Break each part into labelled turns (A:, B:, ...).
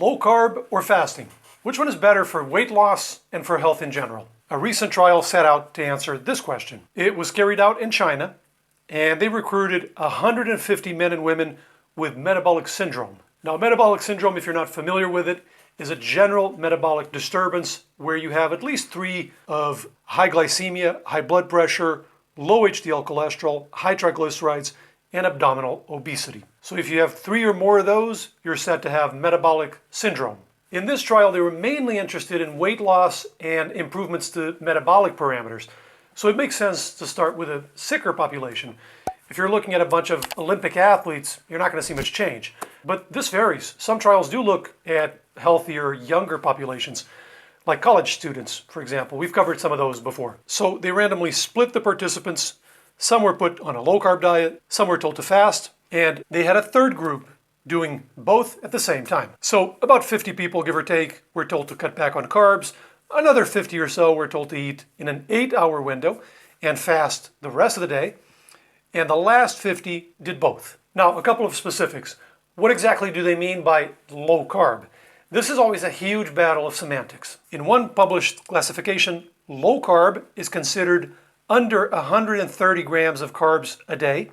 A: Low carb or fasting? Which one is better for weight loss and for health in general? A recent trial set out to answer this question. It was carried out in China, and they recruited 150 men and women with metabolic syndrome. Now, metabolic syndrome, if you're not familiar with it, is a general metabolic disturbance where you have at least 3 of high glycemia, high blood pressure, low HDL cholesterol, high triglycerides, and abdominal obesity. So if you have 3 or more of those, you're said to have metabolic syndrome. In this trial, they were mainly interested in weight loss and improvements to metabolic parameters. So it makes sense to start with a sicker population. If you're looking at a bunch of Olympic athletes, you're not going to see much change. But this varies. Some trials do look at healthier, younger populations, like college students, for example. We've covered some of those before. So they randomly split the participants. Some were put on a low-carb diet, some were told to fast, and they had a third group doing both at the same time. So about 50 people, give or take, were told to cut back on carbs. Another 50 or so were told to eat in an 8-hour window and fast the rest of the day. And the last 50 did both. Now, a couple of specifics. What exactly do they mean by low carb? This is always a huge battle of semantics. In one published classification, low carb is considered under 130 grams of carbs a day,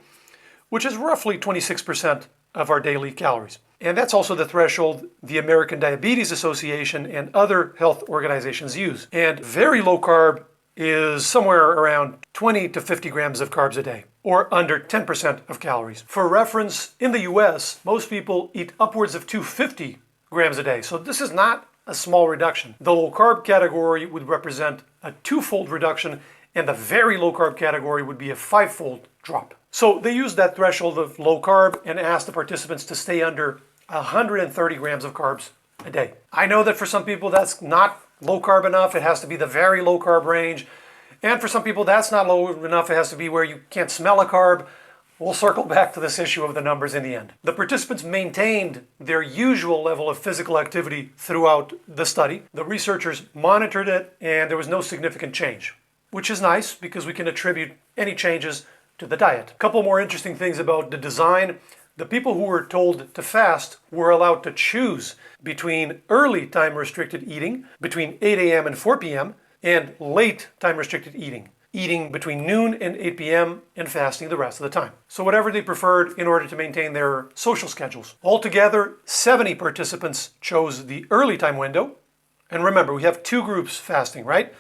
A: which is roughly 26% of our daily calories. And that's also the threshold the American Diabetes Association and other health organizations use. And very low carb is somewhere around 20 to 50 grams of carbs a day, or under 10% of calories. For reference, in the US, most people eat upwards of 250 grams a day. So this is not a small reduction. The low carb category would represent a 2-fold reduction, and the very low carb category would be a 5-fold drop. So they used that threshold of low carb and asked the participants to stay under 130 grams of carbs a day. I know that for some people that's not low carb enough. It has to be the very low carb range. And for some people that's not low enough. It has to be where you can't smell a carb. We'll circle back to this issue of the numbers in the end. The participants maintained their usual level of physical activity throughout the study. The researchers monitored it, and there was no significant change, which is nice because we can attribute any changes to the diet. A couple more interesting things about the design. The people who were told to fast were allowed to choose between early time-restricted eating, between 8 a.m. and 4 p.m., and late time-restricted eating, eating between noon and 8 p.m. and fasting the rest of the time. So whatever they preferred in order to maintain their social schedules. Altogether, 70 participants chose the early time window. And remember, we have 2 groups fasting, right?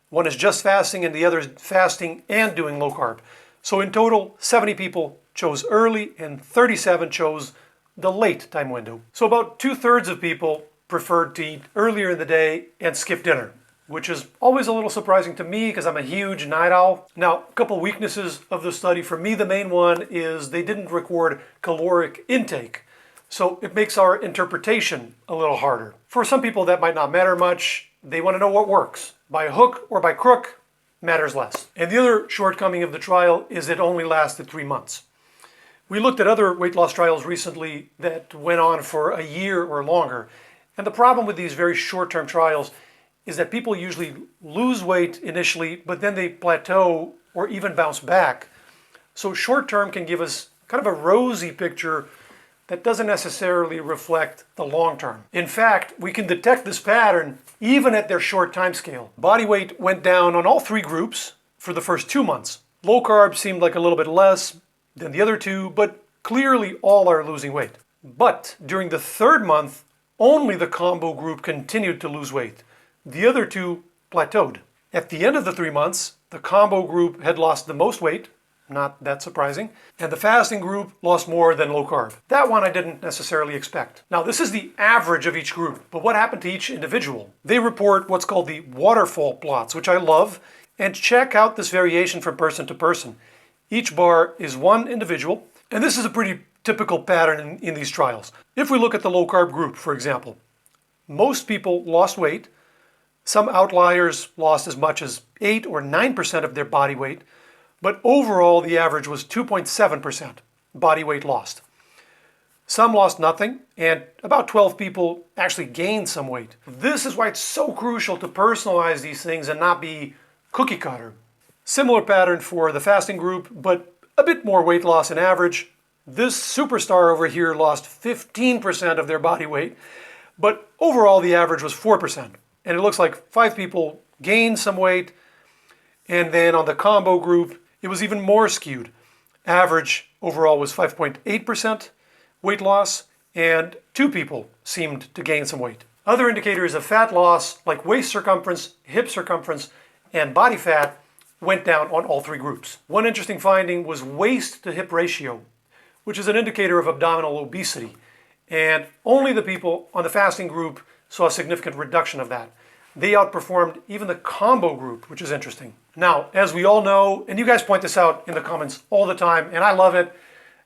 A: One is just fasting and the other is fasting and doing low carb. So in total, 70 people chose early and 37 chose the late time window. So about 2/3 of people preferred to eat earlier in the day and skip dinner, which is always a little surprising to me because I'm a huge night owl. Now, a couple weaknesses of the study. For me, the main one is they didn't record caloric intake. So it makes our interpretation a little harder. For some people, that might not matter much. They want to know what works. By hook or by crook, matters less. And the other shortcoming of the trial is it only lasted 3 months. We looked at other weight loss trials recently that went on for a year or longer. And the problem with these very short-term trials is that people usually lose weight initially, but then they plateau or even bounce back. So short-term can give us kind of a rosy picture that doesn't necessarily reflect the long-term. In fact, we can detect this pattern even at their short time scale. Body weight went down on all 3 groups for the first 2 months. Low carb seemed like a little bit less than the other 2, but clearly all are losing weight. But during the 3rd month, only the combo group continued to lose weight. The other 2 plateaued. At the end of the 3 months, the combo group had lost the most weight, not that surprising, and the fasting group lost more than low carb. That one I didn't necessarily expect. Now, this is the average of each group, but what happened to each individual? They report what's called the waterfall plots, which I love, and check out this variation from person to person. Each bar is one individual, and this is a pretty typical pattern in these trials. If we look at the low carb group, for example, most people lost weight. Some outliers lost as much as 8 or 9% of their body weight, but overall the average was 2.7% body weight lost. Some lost nothing, and about 12 people actually gained some weight. This is why it's so crucial to personalize these things and not be cookie cutter. Similar pattern for the fasting group, but a bit more weight loss in average. This superstar over here lost 15% of their body weight, But overall, the average was 4%. And it looks like 5 people gained some weight. And then on the combo group, it was even more skewed. Average overall was 5.8% weight loss, and 2 people seemed to gain some weight. Other indicators of fat loss, like waist circumference, hip circumference, and body fat, went down on all 3 groups. One interesting finding was waist to hip ratio, which is an indicator of abdominal obesity. And only the people on the fasting group saw a significant reduction of that. They outperformed even the combo group, which is interesting. Now, as we all know, and you guys point this out in the comments all the time, and I love it,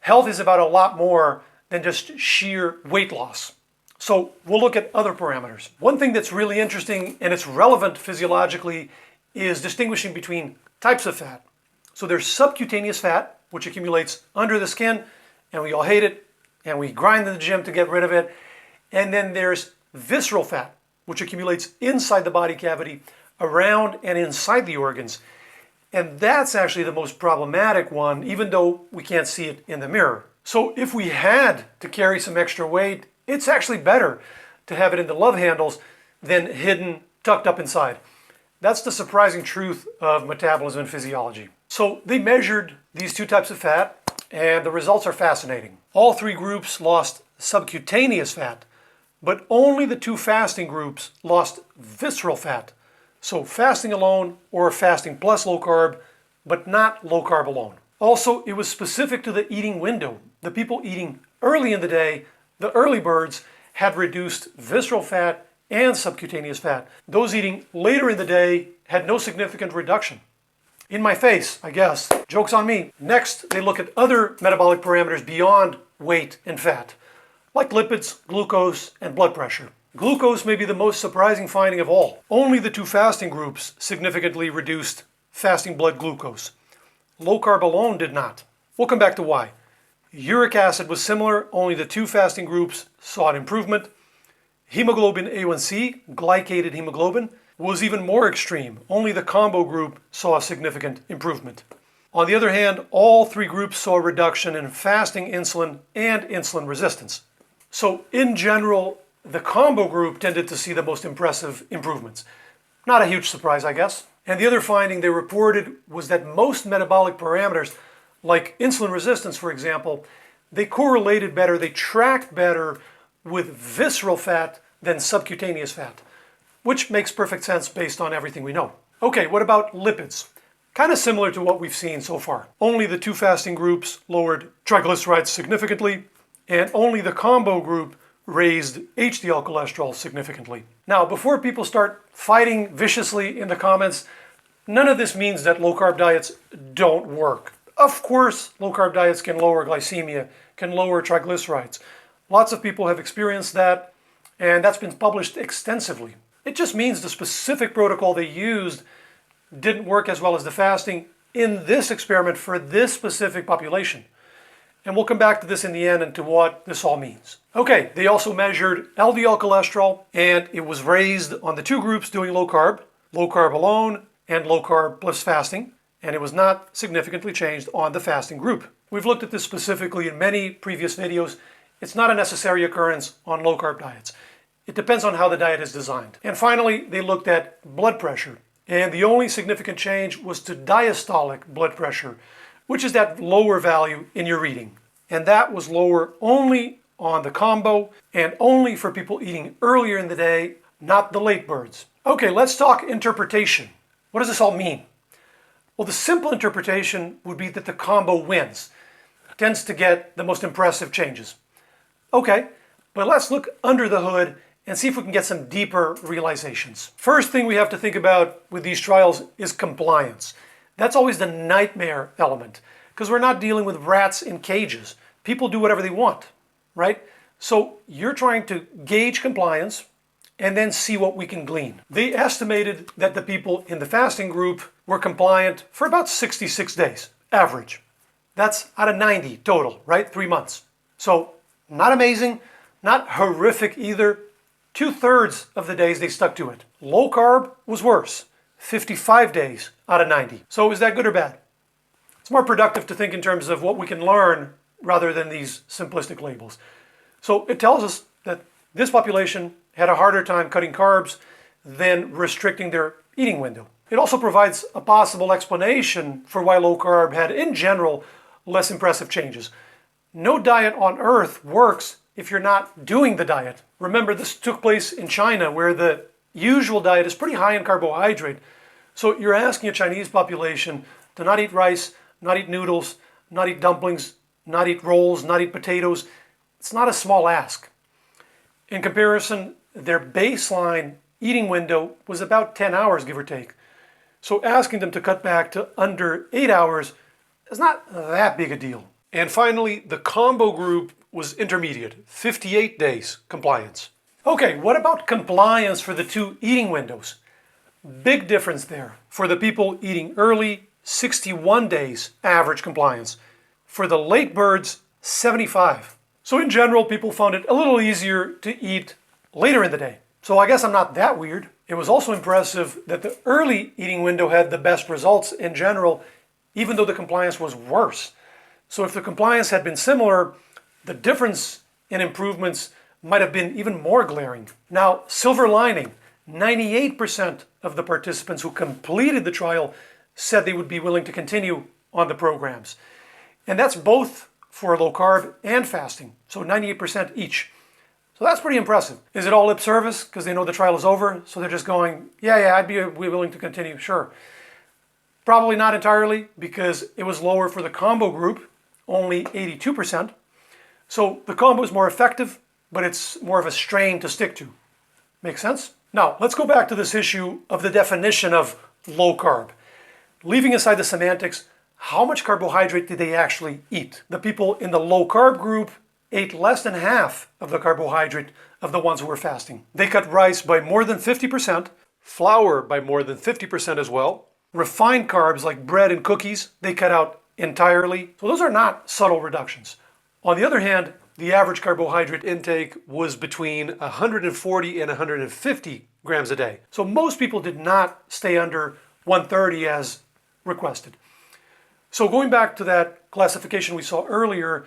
A: health is about a lot more than just sheer weight loss. So we'll look at other parameters. One thing that's really interesting, and it's relevant physiologically, is distinguishing between types of fat. So there's subcutaneous fat, which accumulates under the skin, and we all hate it, and we grind in the gym to get rid of it. And then there's visceral fat, which accumulates inside the body cavity, around and inside the organs. And that's actually the most problematic one, even though we can't see it in the mirror. So if we had to carry some extra weight, it's actually better to have it in the love handles than hidden, tucked up inside. That's the surprising truth of metabolism and physiology. So they measured these 2 types of fat, and the results are fascinating. All 3 groups lost subcutaneous fat, but only the 2 fasting groups lost visceral fat. So fasting alone or fasting plus low carb, but not low carb alone. Also, it was specific to the eating window. The people eating early in the day, the early birds, had reduced visceral fat and subcutaneous fat. Those eating later in the day had no significant reduction. In my face, I guess. Joke's on me. Next, they look at other metabolic parameters beyond weight and fat, like lipids, glucose, and blood pressure. Glucose may be the most surprising finding of all. Only the 2 fasting groups significantly reduced fasting blood glucose. Low carb alone did not. We'll come back to why. Uric acid was similar, only the 2 fasting groups saw an improvement. Hemoglobin A1C, glycated hemoglobin, was even more extreme. Only the combo group saw a significant improvement. On the other hand, all 3 groups saw a reduction in fasting insulin and insulin resistance. So in general, the combo group tended to see the most impressive improvements. Not a huge surprise, I guess. And the other finding they reported was that most metabolic parameters, like insulin resistance, for example, they correlated better, they tracked better with visceral fat than subcutaneous fat, which makes perfect sense based on everything we know. Okay, what about lipids? Kind of similar to what we've seen so far. Only the 2 fasting groups lowered triglycerides significantly, and only the combo group raised HDL cholesterol significantly. Now, before people start fighting viciously in the comments, none of this means that low-carb diets don't work. Of course, low-carb diets can lower glycemia, can lower triglycerides. Lots of people have experienced that, and that's been published extensively. It just means the specific protocol they used didn't work as well as the fasting in this experiment for this specific population. And we'll come back to this in the end and to what this all means. Okay, they also measured LDL cholesterol, and it was raised on the 2 groups doing low carb alone, and low carb plus fasting, and it was not significantly changed on the fasting group. We've looked at this specifically in many previous videos. It's not a necessary occurrence on low carb diets. It depends on how the diet is designed. And finally, they looked at blood pressure, and the only significant change was to diastolic blood pressure, which is that lower value in your reading. And that was lower only on the combo and only for people eating earlier in the day, not the late birds. Okay, let's talk interpretation. What does this all mean? Well, the simple interpretation would be that the combo wins, tends to get the most impressive changes. Okay, but let's look under the hood and see if we can get some deeper realizations. First thing we have to think about with these trials is compliance. That's always the nightmare element, because we're not dealing with rats in cages. People do whatever they want, right? So you're trying to gauge compliance and then see what we can glean. They estimated that the people in the fasting group were compliant for about 66 days, average. That's out of 90 total, right? 3 months. So not amazing, not horrific either. 2/3 of the days they stuck to it. Low carb was worse, 55 days out of 90. So is that good or bad? It's more productive to think in terms of what we can learn rather than these simplistic labels. So it tells us that This population had a harder time cutting carbs than restricting their eating window. It also provides a possible explanation for why low carb had, in general, less impressive changes. No diet on earth works if you're not doing the diet. Remember, this took place in China, where the usual diet is pretty high in carbohydrate. So you're asking a Chinese population to not eat rice, not eat noodles, not eat dumplings, not eat rolls, not eat potatoes. It's not a small ask. In comparison, their baseline eating window was about 10 hours, give or take. So asking them to cut back to under 8 hours is not that big a deal. And finally, the combo group was intermediate, 58 days compliance. Okay, what about compliance for the two eating windows? Big difference there. For the people eating early, 61 days average compliance. For the late birds, 75. So in general, people found it a little easier to eat later in the day. So I guess I'm not that weird. It was also impressive that the early eating window had the best results in general, even though the compliance was worse. So if the compliance had been similar, the difference in improvements might have been even more glaring. Now, silver lining, 98% of the participants who completed the trial said they would be willing to continue on the programs. And that's both for low carb and fasting, so 98% each. So that's pretty impressive. Is it all lip service because they know the trial is over, so they're just going, yeah, I'd be willing to continue, sure. Probably not entirely, because it was lower for the combo group, only 82%. So the combo is more effective, but it's more of a strain to stick to. Make sense? Now, let's go back to this issue of the definition of low carb. Leaving aside the semantics, how much carbohydrate did they actually eat? The people in the low carb group ate less than half of the carbohydrate of the ones who were fasting. They cut rice by more than 50%, flour by more than 50% as well. Refined carbs like bread and cookies, they cut out entirely. So those are not subtle reductions. On the other hand, the average carbohydrate intake was between 140 and 150 grams a day. So most people did not stay under 130 as requested. So going back to that classification we saw earlier,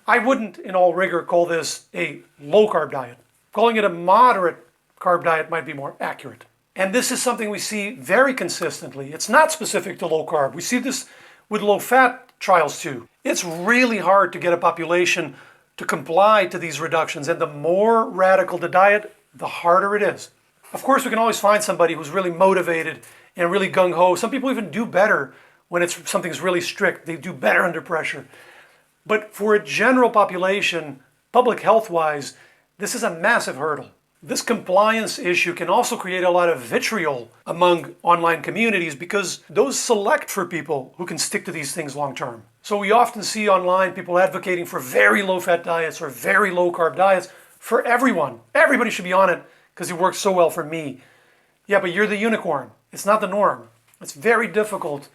A: I wouldn't in all rigor call this a low carb diet. Calling it a moderate carb diet might be more accurate. And this is something we see very consistently. It's not specific to low carb. We see this with low fat trials too. It's really hard to get a population to comply to these reductions, and the more radical the diet, the harder it is. Of course, we can always find somebody who's really motivated and really gung-ho. Some people even do better when something's really strict. They do better under pressure. But for a general population, public health-wise, this is a massive hurdle. This compliance issue can also create a lot of vitriol among online communities because those select for people who can stick to these things long term. So we often see online people advocating for very low-fat diets or very low-carb diets for everyone. Everybody should be on it because it works so well for me. Yeah, but you're the unicorn. It's not the norm. It's very difficult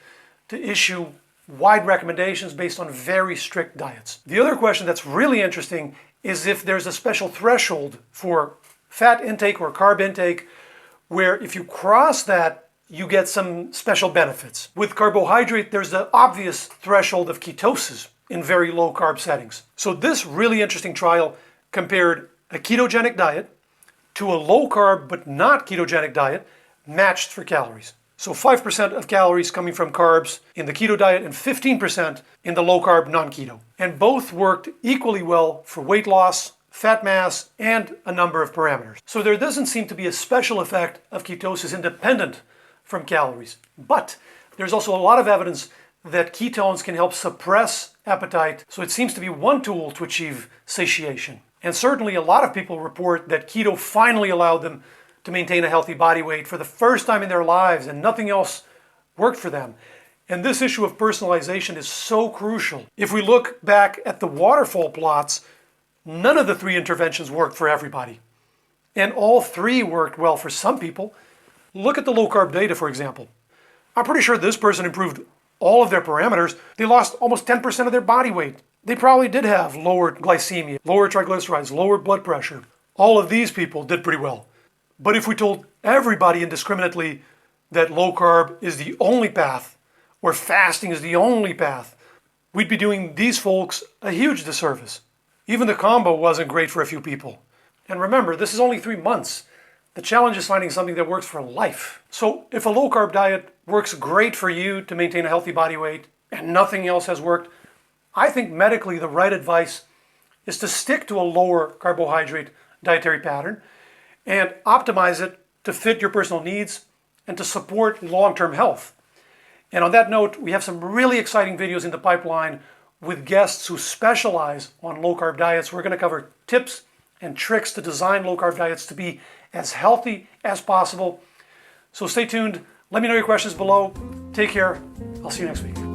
A: to issue wide recommendations based on very strict diets. The other question that's really interesting is if there's a special threshold for fat intake or carb intake where if you cross that, you get some special benefits. With carbohydrate, there's the obvious threshold of ketosis in very low carb settings. So this really interesting trial compared a ketogenic diet to a low carb but not ketogenic diet matched for calories. So 5% of calories coming from carbs in the keto diet and 15% in the low carb non-keto. And both worked equally well for weight loss, fat mass, and a number of parameters. So there doesn't seem to be a special effect of ketosis independent from calories. But there's also a lot of evidence that ketones can help suppress appetite. So it seems to be one tool to achieve satiation. And certainly a lot of people report that keto finally allowed them to maintain a healthy body weight for the first time in their lives, and nothing else worked for them. And this issue of personalization is so crucial. If we look back at the waterfall plots, none of the three interventions worked for everybody. And all three worked well for some people. Look at the low carb data, for example. I'm pretty sure this person improved all of their parameters. They lost almost 10% of their body weight. They probably did have lower glycemia, lower triglycerides, lower blood pressure. All of these people did pretty well. But if we told everybody indiscriminately that low carb is the only path, or fasting is the only path, we'd be doing these folks a huge disservice. Even the combo wasn't great for a few people. And remember, this is only 3 months. The challenge is finding something that works for life. So if a low-carb diet works great for you to maintain a healthy body weight and nothing else has worked, I think medically the right advice is to stick to a lower carbohydrate dietary pattern and optimize it to fit your personal needs and to support long-term health. And on that note, we have some really exciting videos in the pipeline with guests who specialize on low-carb diets. We're going to cover tips and tricks to design low-carb diets to be as healthy as possible. So stay tuned. Let me know your questions below. Take care. I'll see you next week.